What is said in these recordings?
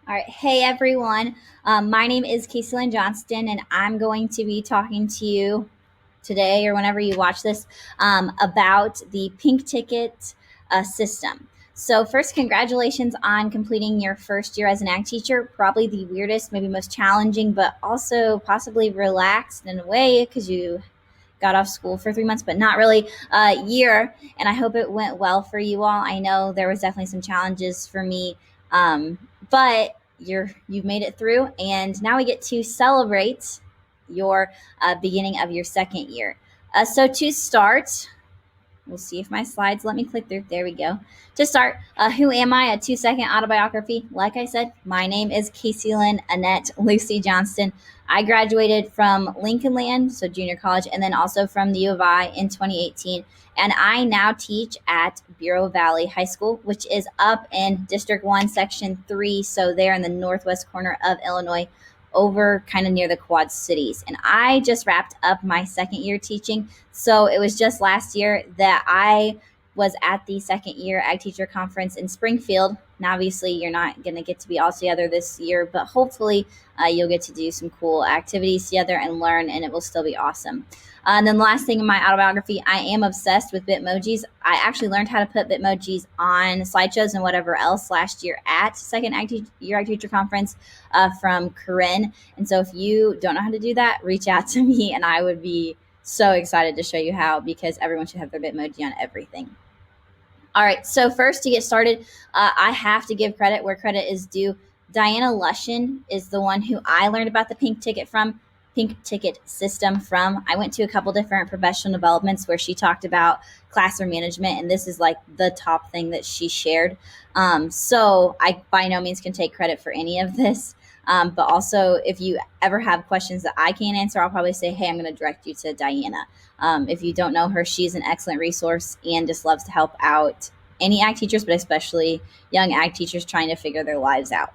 All right. Hey, everyone. My name is Casey Lynn Johnston, and I'm going to be talking to you today or whenever you watch this about the pink ticket system. So, first, congratulations on completing your first year as an ag teacher. Probably the weirdest, maybe most challenging, but also possibly relaxed in a way because you got off school for 3 months, but not really a year. And I hope it went well for you all. I know there was definitely some challenges for me, but you've made it through, and now we get to celebrate your beginning of your second year. So to start, we'll see if my slides let me click through. There we go. To start, who am I? A 2-second autobiography. Like I said, my name is Casey Lynn Annette Lucy Johnston. I graduated from Lincoln Land, so junior college, and then also from the U of I in 2018. And I now teach at Bureau Valley High School, which is up in District 1, Section 3, so there in the northwest corner of Illinois, over kind of near the Quad Cities. And I just wrapped up my second year teaching. So it was just last year that I was at the second year Ag Teacher Conference in Springfield. And obviously, you're not going to get to be all together this year, but hopefully, you'll get to do some cool activities together and learn, and it will still be awesome. And then the last thing in my autobiography, I am obsessed with Bitmojis. I actually learned how to put Bitmojis on slideshows and whatever else last year at Second Year Ag Teacher Conference from Corinne. And so if you don't know how to do that, reach out to me, and I would be so excited to show you how, because everyone should have their Bitmoji on everything. All right, so first to get started, I have to give credit where credit is due. Diana Lushin is the one who I learned about the pink ticket system from. I went to a couple different professional developments where she talked about classroom management, and this is like the top thing that she shared. So I by no means can take credit for any of this. But also, if you ever have questions that I can't answer, I'll probably say, hey, I'm going to direct you to Diana. If you don't know her, she's an excellent resource and just loves to help out any ag teachers, but especially young ag teachers trying to figure their lives out.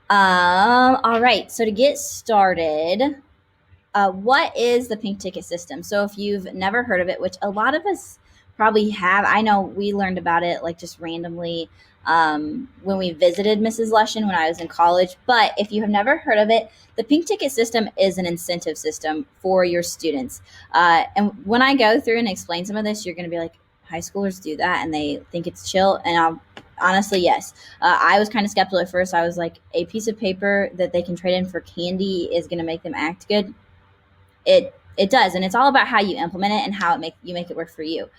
All right, so to get started, what is the pink ticket system? So if you've never heard of it, which a lot of us probably have, I know we learned about it like just randomly when we visited Mrs. Lushin when I was in college. But if you have never heard of it, the pink ticket system is an incentive system for your students. And when I go through and explain some of this, you're going to be like, high schoolers do that and they think it's chill. And honestly, yes. I was kind of skeptical at first. I was like, a piece of paper that they can trade in for candy is going to make them act good. It does, and it's all about how you implement it and how you make it work for you.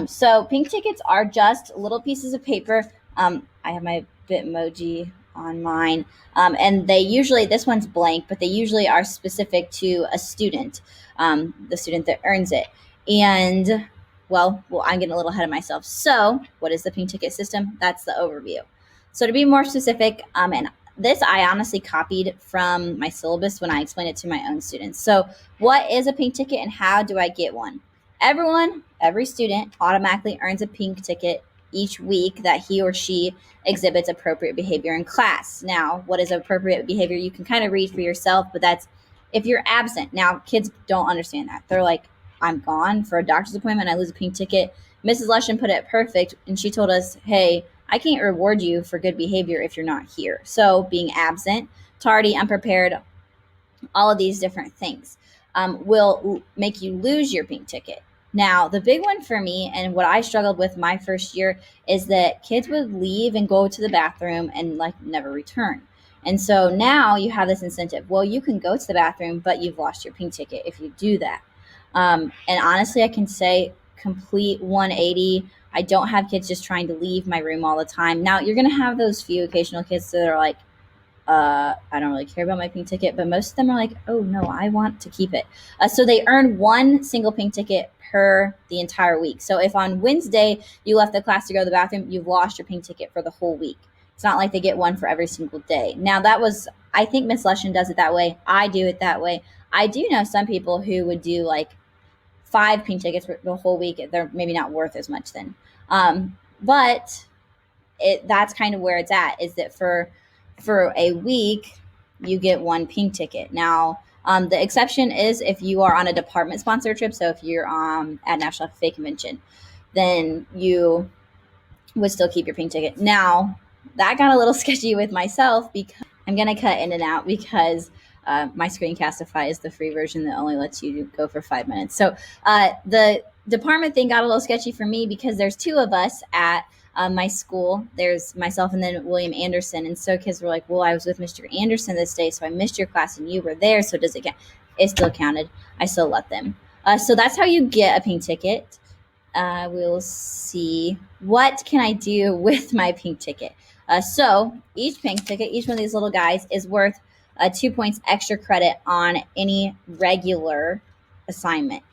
So pink tickets are just little pieces of paper. I have my Bitmoji on mine, and they usually, this one's blank, but they usually are specific to a student, the student that earns it. And well, I'm getting a little ahead of myself. So what is the pink ticket system? That's the overview. So to be more specific, and this I honestly copied from my syllabus when I explained it to my own students. So what is a pink ticket and how do I get one? Every student automatically earns a pink ticket each week that he or she exhibits appropriate behavior in class. Now, what is appropriate behavior? You can kind of read for yourself, but that's if you're absent. Now, kids don't understand that. They're like, I'm gone for a doctor's appointment, I lose a pink ticket. Mrs. Lushin put it perfect, and she told us, hey, I can't reward you for good behavior if you're not here. So being absent, tardy, unprepared, all of these different things will make you lose your pink ticket. Now, the big one for me and what I struggled with my first year is that kids would leave and go to the bathroom and like never return. And so now you have this incentive. Well, you can go to the bathroom, but you've lost your pink ticket if you do that. And honestly, I can say complete 180. I don't have kids just trying to leave my room all the time. Now, you're going to have those few occasional kids that are like, I don't really care about my pink ticket, but most of them are like, oh no, I want to keep it. So they earn one single pink ticket per the entire week. So if on Wednesday you left the class to go to the bathroom, you've lost your pink ticket for the whole week. It's not like they get one for every single day. Now I think Miss Lushin does it that way. I do it that way. I do know some people who would do like 5 pink tickets for the whole week. They're maybe not worth as much then. But that's kind of where it's at, is that for a week, you get 1 pink ticket. Now, the exception is if you are on a department sponsored trip. So if you're at National FFA Convention, then you would still keep your pink ticket. Now, that got a little sketchy with myself because I'm going to cut in and out because my Screencastify is the free version that only lets you go for 5 minutes. So the department thing got a little sketchy for me because there's two of us at my school. There's myself and then William Anderson. And so kids were like, well, I was with Mr. Anderson this day, so I missed your class and you were there. So does it count? It still counted. I still let them. So that's how you get a pink ticket. We'll see what can I do with my pink ticket. So each pink ticket, each one of these little guys is worth 2 points extra credit on any regular assignment.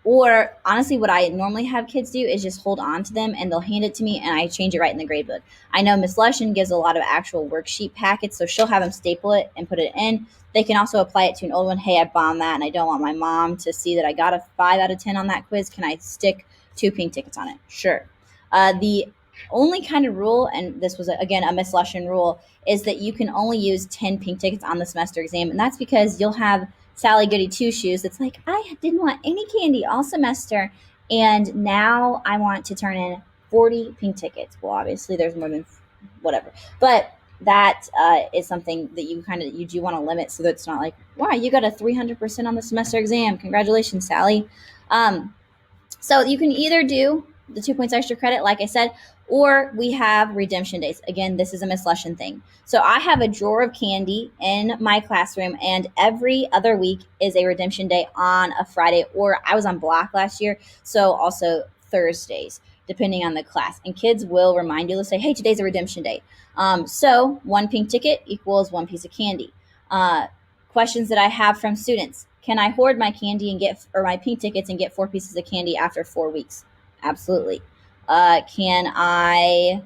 Or honestly, what I normally have kids do is just hold on to them and they'll hand it to me and I change it right in the grade book. I know Miss Lushan gives a lot of actual worksheet packets, so she'll have them staple it and put it in. They can also apply it to an old one. Hey, I bombed that and I don't want my mom to see that I got a 5 out of 10 on that quiz. Can I stick 2 pink tickets on it? Sure. The only kind of rule, and this was again a Miss Lushan rule, is that you can only use 10 pink tickets on the semester exam. And that's because you'll have Sally Goody Two Shoes that's like, I didn't want any candy all semester, and now I want to turn in 40 pink tickets. Well, obviously there's more than whatever, but that is something that you do want to limit so that it's not like, wow, you got a 300% on the semester exam. Congratulations, Sally. So you can either do the 2 points extra credit, like I said, or we have redemption days. Again, this is a Miss Lushan thing. So I have a drawer of candy in my classroom, and every other week is a redemption day on a Friday, or I was on block last year, so also Thursdays, depending on the class. And kids will remind you, they'll say, hey, today's a redemption day. So 1 pink ticket equals 1 piece of candy. Questions that I have from students. Can I hoard my candy and or my pink tickets and get 4 pieces of candy after 4 weeks? Absolutely. Can I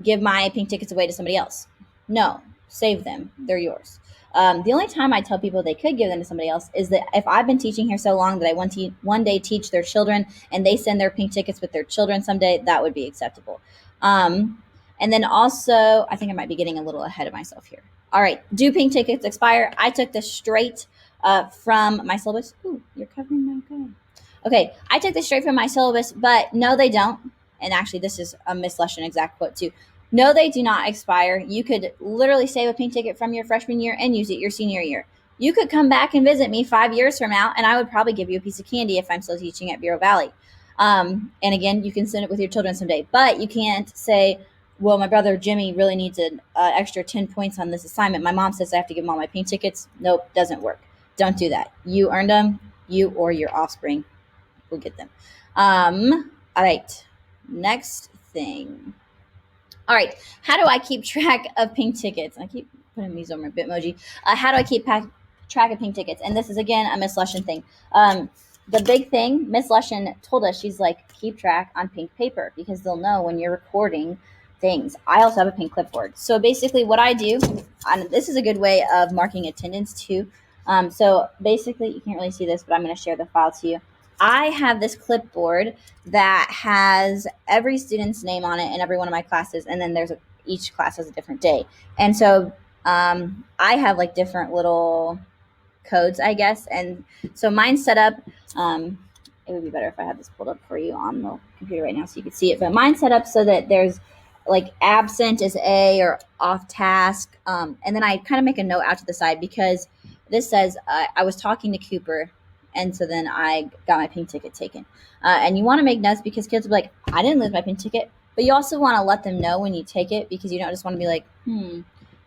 give my pink tickets away to somebody else? No, save them. They're yours. The only time I tell people they could give them to somebody else is that if I've been teaching here so long that I want to one day teach their children and they send their pink tickets with their children someday, that would be acceptable. And then also, I think I might be getting a little ahead of myself here. All right, do pink tickets expire? I took this straight from my syllabus. Ooh, you're covering my guide. Okay, I took this straight from my syllabus, but no, they don't. And actually, this is a Miss Lushan exact quote too. No, they do not expire. You could literally save a pink ticket from your freshman year and use it your senior year. You could come back and visit me 5 years from now, and I would probably give you a piece of candy if I'm still teaching at Bureau Valley. And again, you can send it with your children someday, but you can't say, well, my brother Jimmy really needs an extra 10 points on this assignment. My mom says I have to give him all my pink tickets. Nope, doesn't work. Don't do that. You earned them. You or your offspring will get them. All right, next thing. All right, how do I keep track of pink tickets? I keep putting these on my Bitmoji. How do I keep track of pink tickets? And this is, again, a Miss Lushan thing. The big thing, Miss Lushan told us, she's like, keep track on pink paper because they'll know when you're recording things. I also have a pink clipboard. So basically what I do, and this is a good way of marking attendance too. So basically, you can't really see this, but I'm going to share the file to you. I have this clipboard that has every student's name on it in every one of my classes, and then each class has a different day. And so I have like different little codes, I guess. And so mine's set up. It would be better if I had this pulled up for you on the computer right now so you could see it. But mine's set up so that there's like absent is A or off task. And then I kind of make a note out to the side because this says I was talking to Cooper. And so then I got my pink ticket taken. And you want to make notes because kids will be like, I didn't lose my pink ticket. But you also want to let them know when you take it because you don't just want to be like,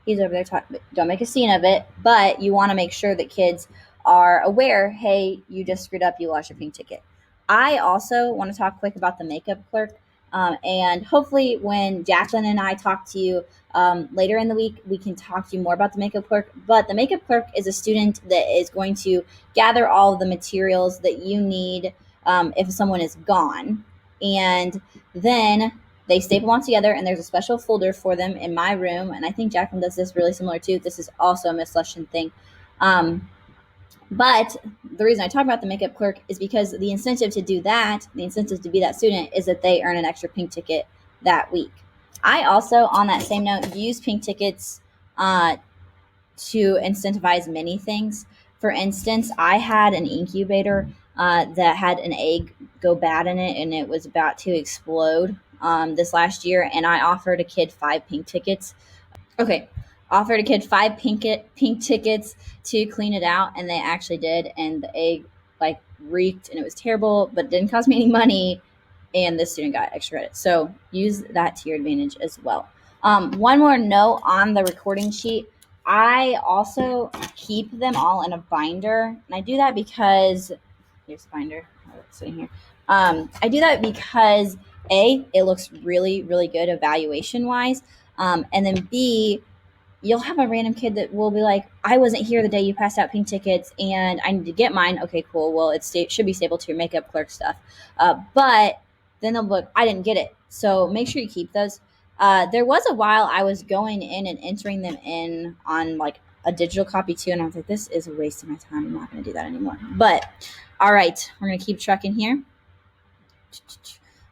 he's over there talking. Don't make a scene of it. But you want to make sure that kids are aware, hey, you just screwed up. You lost your pink ticket. I also want to talk quick about the makeup clerk. And hopefully when Jacqueline and I talk to you later in the week, we can talk to you more about the makeup clerk. But the makeup clerk is a student that is going to gather all of the materials that you need if someone is gone. And then they staple them together, and there's a special folder for them in my room. And I think Jacqueline does this really similar too. This is also a Miss Lushan thing. But the reason I talk about the makeup clerk is because the incentive to do that, the incentive to be that student, is that they earn an extra pink ticket that week. I also, on that same note, use pink tickets to incentivize many things. For instance, I had an incubator that had an egg go bad in it, and it was about to explode. this last year, and I offered a kid 5 pink tickets. Okay, offered a kid 5 pink tickets to clean it out, and they actually did. And the egg like reeked, and it was terrible, but it didn't cost me any money. And the student got extra credit. So use that to your advantage as well. One more note on the recording sheet. I also keep them all in a binder, and I do that because here's a binder sitting here. I do that because it looks really, really good evaluation wise, and then B, you'll have a random kid that will be like, I wasn't here the day you passed out pink tickets and I need to get mine. Okay, cool. Well, it should be stable to your makeup clerk stuff. But then they'll be like, I didn't get it. So make sure you keep those. There was a while I was going in and entering them in on like a digital copy too. And I was like, this is a waste of my time. I'm not going to do that anymore. But all right, we're going to keep trucking here.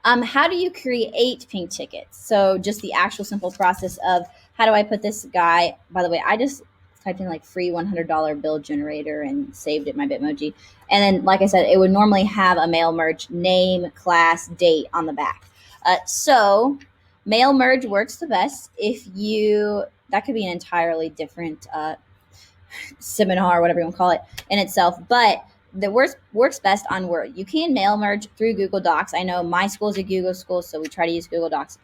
How do you create pink tickets? So just the actual simple process of how do I put this guy, by the way, I just typed in like free $100 bill generator and saved it my Bitmoji. And then, like I said, it would normally have a mail merge name, class, date on the back. So mail merge works the best if that could be an entirely different seminar or whatever you want to call it in itself. But the works best on Word. You can mail merge through Google Docs. I know my school is a Google school, so we try to use Google Docs.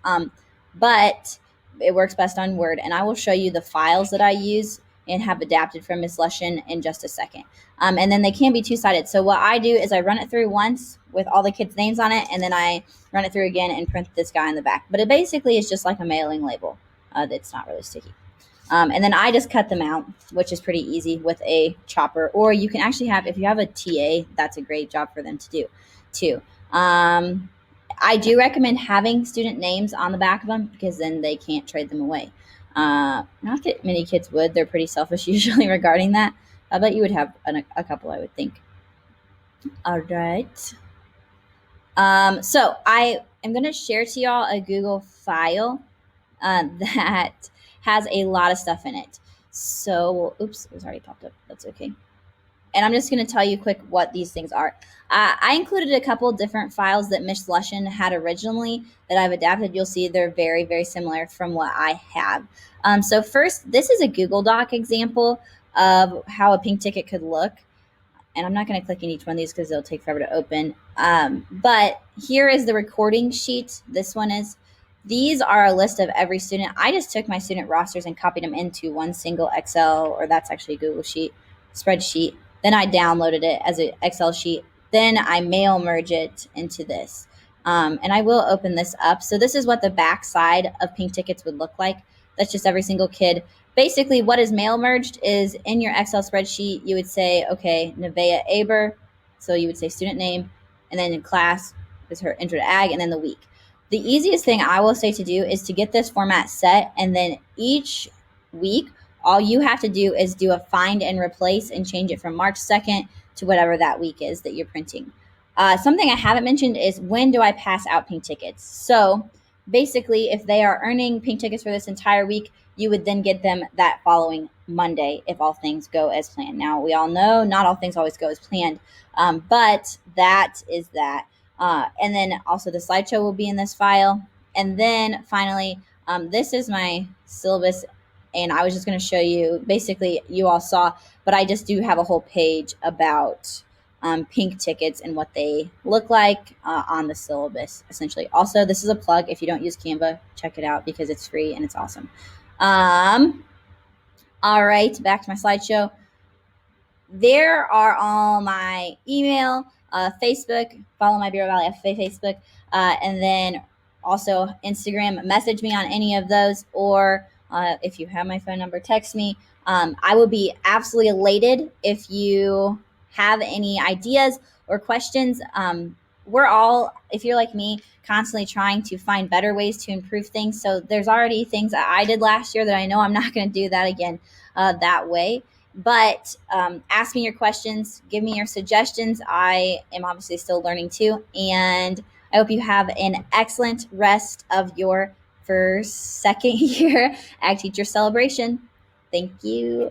But it works best on Word, and I will show you the files that I use and have adapted from Miss Lushin in just a second. And then they can be two-sided. So what I do is I run it through once with all the kids' names on it, and then I run it through again and print this guy in the back. But it basically is just like a mailing label that's not really sticky. And then I just cut them out, which is pretty easy with a chopper. Or you can actually if you have a TA, that's a great job for them to do too. I do recommend having student names on the back of them because then they can't trade them away. Not that many kids would. They're pretty selfish usually regarding that. But you would have a couple, I would think. All right. So I am going to share to y'all a Google file that has a lot of stuff in it. So, oops, it was already popped up. That's okay. And I'm just going to tell you quick what these things are. I included a couple different files that Miss Lushin had originally that I've adapted. You'll see they're very, very similar from what I have. So first, this is a Google Doc example of how a pink ticket could look. And I'm not going to click in each one of these because they'll take forever to open. But here is the recording sheet. This one is. These are a list of every student. I just took my student rosters and copied them into one single Excel, or that's actually a Google sheet, spreadsheet. Then I downloaded it as an Excel sheet. Then I mail merge it into this. And I will open this up. So this is what the back side of pink tickets would look like. That's just every single kid. Basically, what is mail merged is in your Excel spreadsheet, you would say, okay, Nevaeh Aber. So you would say student name, and then in class is her intro to ag, and then the week. The easiest thing I will say to do is to get this format set, and then each week, all you have to do is do a find and replace and change it from March 2nd to whatever that week is that you're printing. Something I haven't mentioned is when do I pass out pink tickets? So basically, if they are earning pink tickets for this entire week, you would then get them that following Monday if all things go as planned. Now, we all know not all things always go as planned, but that is that. And then also the slideshow will be in this file. And then finally, this is my syllabus. And I was just going to show you, basically you all saw, but I just do have a whole page about pink tickets and what they look like on the syllabus, essentially. Also, this is a plug. If you don't use Canva, check it out because it's free and it's awesome. All right, back to my slideshow. There are all my email, Facebook, follow my Bureau Valley FFA Facebook, and then also Instagram. Message me on any of those, or if you have my phone number, text me. I will be absolutely elated if you have any ideas or questions. We're all, if you're like me, constantly trying to find better ways to improve things. So there's already things that I did last year that I know I'm not going to do that again that way. But ask me your questions, give me your suggestions. I am obviously still learning too. And I hope you have an excellent rest of your second year Ag Teacher Celebration. Thank you.